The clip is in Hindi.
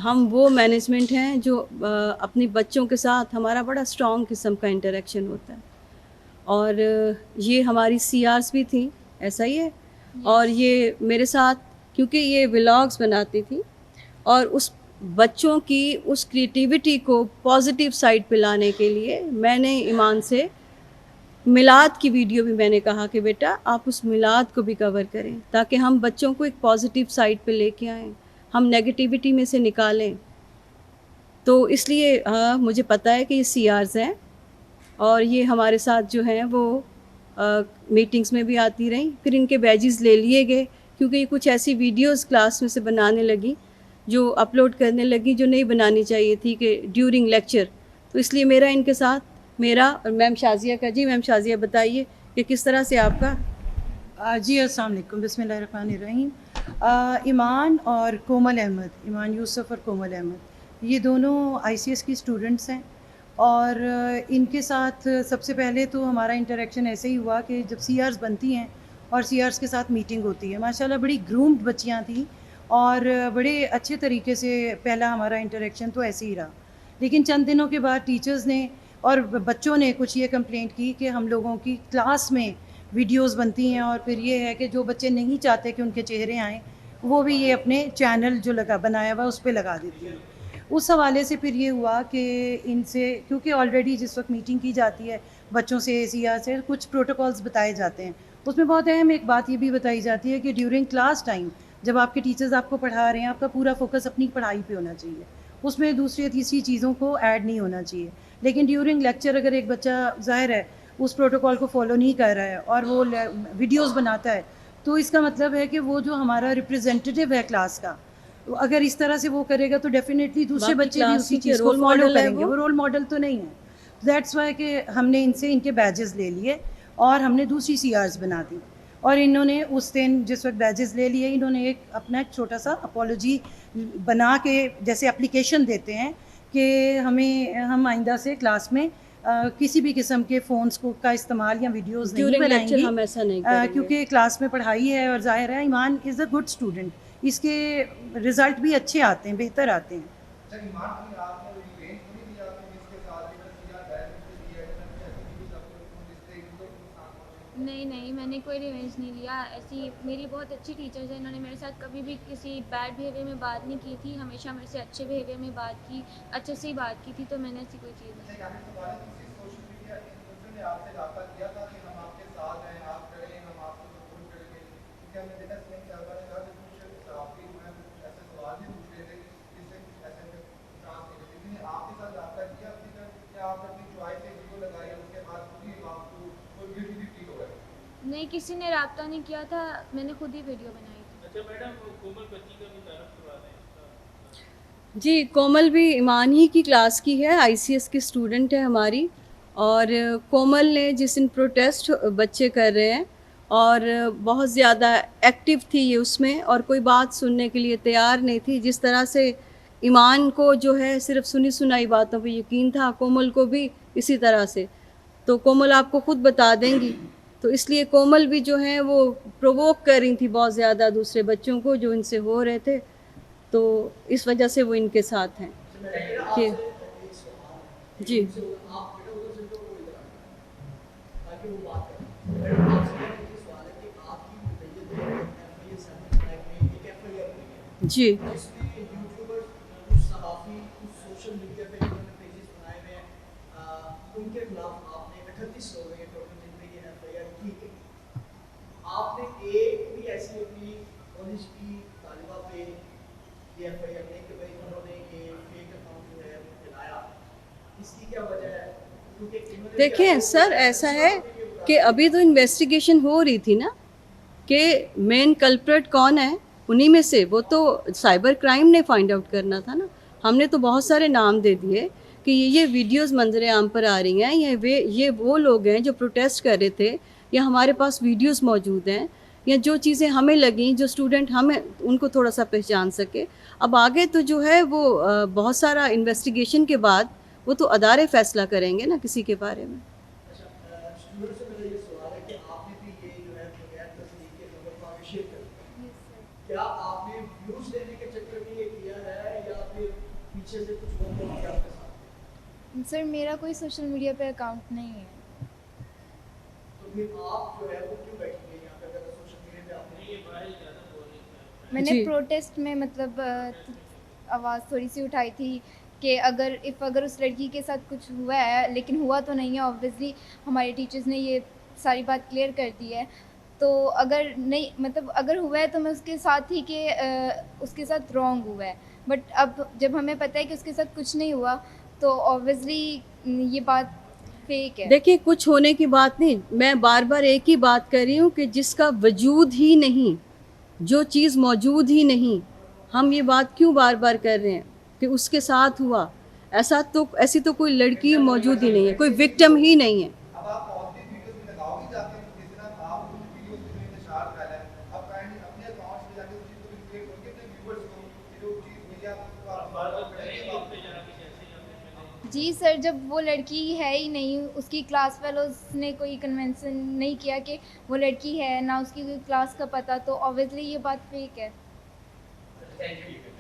हम वो मैनेजमेंट हैं जो अपने बच्चों के साथ हमारा बड़ा स्ट्रॉन्ग किस्म का इंटरेक्शन होता है। और ये हमारी सीआरस भी थी, ऐसा ही है। और ये मेरे साथ, क्योंकि ये व्लॉग्स बनाती थी और उस बच्चों की उस क्रिएटिविटी को पॉजिटिव साइड पे लाने के लिए मैंने ईमान से मिलाद की वीडियो भी मैंने कहा कि बेटा आप उस मिलाद को भी कवर करें, ताकि हम बच्चों को एक पॉजिटिव साइड पे लेके आएँ, हम नेगेटिविटी में से निकालें। तो इसलिए मुझे पता है कि ये सीआरस हैं और ये हमारे साथ जो हैं वो मीटिंग्स में भी आती रहीं। फिर इनके बैजेस ले लिए गए, क्योंकि ये कुछ ऐसी वीडियोस क्लास में से बनाने लगी जो अपलोड करने लगी जो नहीं बनानी चाहिए थी कि ड्यूरिंग लेक्चर। तो इसलिए मेरा इनके साथ, मेरा और मैम शाज़िया का। जी मैम शाज़िया, बताइए कि किस तरह से आपका। जी अस्सलाम वालेकुम, बिस्मिल्लाहिर्रहमानिर्रहीम। ईमान और कोमल अहमद, ईमान यूसुफ और कोमल अहमद, ये दोनों आईसीएस की स्टूडेंट्स हैं। और इनके साथ सबसे पहले तो हमारा इंटरेक्शन ऐसे ही हुआ कि जब सीआरस बनती हैं और सीआरस के साथ मीटिंग होती है, माशाल्लाह बड़ी ग्रूम्ड बच्चियाँ थीं और बड़े अच्छे तरीके से पहला हमारा इंटरेक्शन तो ऐसे ही रहा। लेकिन चंद दिनों के बाद टीचर्स ने और बच्चों ने कुछ ये कंप्लेंट की कि हम लोगों की क्लास में वीडियोस बनती हैं और फिर ये है कि जो बच्चे नहीं चाहते कि उनके चेहरे आएँ, वो भी ये अपने चैनल जो लगा बनाया हुआ उस पे लगा देती हैं। उस हवाले से फिर ये हुआ कि इनसे, क्योंकि ऑलरेडी जिस वक्त मीटिंग की जाती है बच्चों से या से कुछ प्रोटोकॉल्स बताए जाते हैं, उसमें बहुत अहम एक बात ये भी बताई जाती है कि ड्यूरिंग क्लास टाइम जब आपके टीचर्स आपको पढ़ा रहे हैं, आपका पूरा फोकस अपनी पढ़ाई पे होना चाहिए, उसमें दूसरी तीसरी चीज़ों को ऐड नहीं होना चाहिए। लेकिन ड्यूरिंग लेक्चर अगर एक बच्चा ज़ाहिर है उस प्रोटोकॉल को फॉलो नहीं कर रहा है और वो वीडियोस बनाता है, तो इसका मतलब है कि वो जो हमारा रिप्रेजेंटेटिव है क्लास का, तो अगर इस तरह से वो करेगा तो डेफिनेटली दूसरे बाकी बच्चे भी क्लास उसी के चीज़ को रोल फॉलो मॉडल है करेंगे। वो रोल मॉडल तो नहीं है। दैट्स वाई कि हमने इनसे इनके बैजेस ले लिए और हमने दूसरी सीआरस बना दी। और इन्होंने उस दिन जिस वक्त बैजेस ले लिए, इन्होंने एक अपना एक छोटा सा अपॉलोजी बना के जैसे एप्लीकेशन देते हैं कि हम आइंदा से क्लास में किसी भी किस्म के फ़ोन्स को का इस्तेमाल या वीडियोस नहीं ड्यूरिंग लेक्चर बनाएंगी, हम ऐसा नहीं करेंगे। क्योंकि क्लास में पढ़ाई है और ज़ाहिर है ईमान इज़ अ गुड स्टूडेंट, इसके रिज़ल्ट भी अच्छे आते हैं, बेहतर आते हैं। नहीं नहीं, मैंने कोई रिवेंज नहीं लिया। ऐसी मेरी बहुत अच्छी टीचर्स हैं, इन्होंने मेरे साथ कभी भी किसी बैड बिहेवियर में बात नहीं की थी, हमेशा मेरे से अच्छे बिहेवियर में बात की, अच्छे से ही बात की थी, तो मैंने ऐसी कोई चीज़ नहीं। नहीं, किसी ने रब्ता नहीं किया था, मैंने खुद ही वीडियो बनाई थी। अच्छा मैडम, कोमल बच्ची का भी तारुफ करवा दें इसका। जी, कोमल भी ईमान ही की क्लास की है, आईसीएस की स्टूडेंट है हमारी। और कोमल ने जिस दिन प्रोटेस्ट बच्चे कर रहे हैं और बहुत ज़्यादा एक्टिव थी ये उसमें, और कोई बात सुनने के लिए तैयार नहीं थी। जिस तरह से ईमान को जो है सिर्फ सुनी सुनाई बातों पे यकीन था, कोमल को भी इसी तरह से। तो कोमल आपको खुद बता देंगी। तो इसलिए कोमल भी जो है वो प्रोवोक कर रही थी बहुत ज़्यादा दूसरे बच्चों को जो इनसे हो रहे थे, तो इस वजह से वो इनके साथ हैं कि जी। जी। आपने एक भी ऐसी अपनी कॉलेज की तालिबा पे ये एफआईआर नहीं कि भाई उन्होंने ये फेक अकाउंट जो है वो चलाया, इसकी क्या वजह है? क्योंकि इन्होंने देखें सर, ऐसा है कि अभी तो इन्वेस्टिगेशन हो रही थी ना कि मेन कल्प्रेट कौन है, उन्हीं में से वो तो साइबर क्राइम ने फाइंड आउट करना था ना। हमने तो बहुत सारे नाम दे दिए कि ये वीडियोस मंजर आम पर आ रही हैं, ये वो लोग हैं जो प्रोटेस्ट कर रहे थे, या हमारे पास वीडियोस मौजूद हैं, या जो चीज़ें हमें लगी, जो स्टूडेंट हमें उनको थोड़ा सा पहचान सके। अब आगे तो जो है वो बहुत सारा इन्वेस्टिगेशन के बाद वो तो अदारे फैसला करेंगे ना किसी के बारे में। स्टूडेंट से मेरा ये सवाल है कि आपने भी ये जो है बगैर तस्दीक के खबर को आगे शेयर कर दिया, क्या आपने व्यूज लेने के चक्कर में ये किया है या फिर पीछे से कुछ लोग होंगे आपके साथ, सर मेरा कोई सोशल मीडिया पे अकाउंट नहीं है। तो फिर आप जो है वो क्यों बैठी हैं यहाँ पे अगर सोशल मीडिया पे आपने ये भाई ज़्यादा बोल रही है। मैंने जी। प्रोटेस्ट में मतलब आवाज़ थोड़ी सी उठाई थी कि अगर उस लड़की के साथ कुछ हुआ है, लेकिन हुआ तो नहीं है ऑब्वियसली, हमारे टीचर्स ने ये सारी बात क्लियर कर दी है। तो अगर नहीं मतलब अगर हुआ है तो मैं उसके साथ ही कि उसके साथ रॉन्ग हुआ है, बट अब जब हमें पता है कि उसके साथ कुछ नहीं हुआ तो ऑब्वियसली ये बात फेक है। देखिए, कुछ होने की बात नहीं, मैं बार बार एक ही बात कर रही हूँ कि जिसका वजूद ही नहीं, जो चीज़ मौजूद ही नहीं, हम ये बात क्यों बार बार कर रहे हैं कि उसके साथ हुआ। ऐसी तो कोई लड़की मौजूद ही नहीं है, कोई विक्टिम ही नहीं है। अब आप पॉजिटिव वीडियोस में लगाओगे जाके तो जिस तरह आप उन वीडियोस में इंतशार कर रहे हैं, अब काइंडली अपने अकाउंट्स में जाके उस चीज़ को रिप्लेट करोगे अपने व्यूअर्स को कि जो चीज़ मिली आपको आप बार बार करेंगे करेंगे आप पे जाके जैसे ही हमने जी सर, जब वो लड़की है ही नहीं, उसकी क्लास फेलोज ने कोई कन्वेंसन नहीं किया कि वो लड़की है, ना उसकी कोई क्लास का पता, तो ऑब्वियसली ये बात फेक है। Thank you.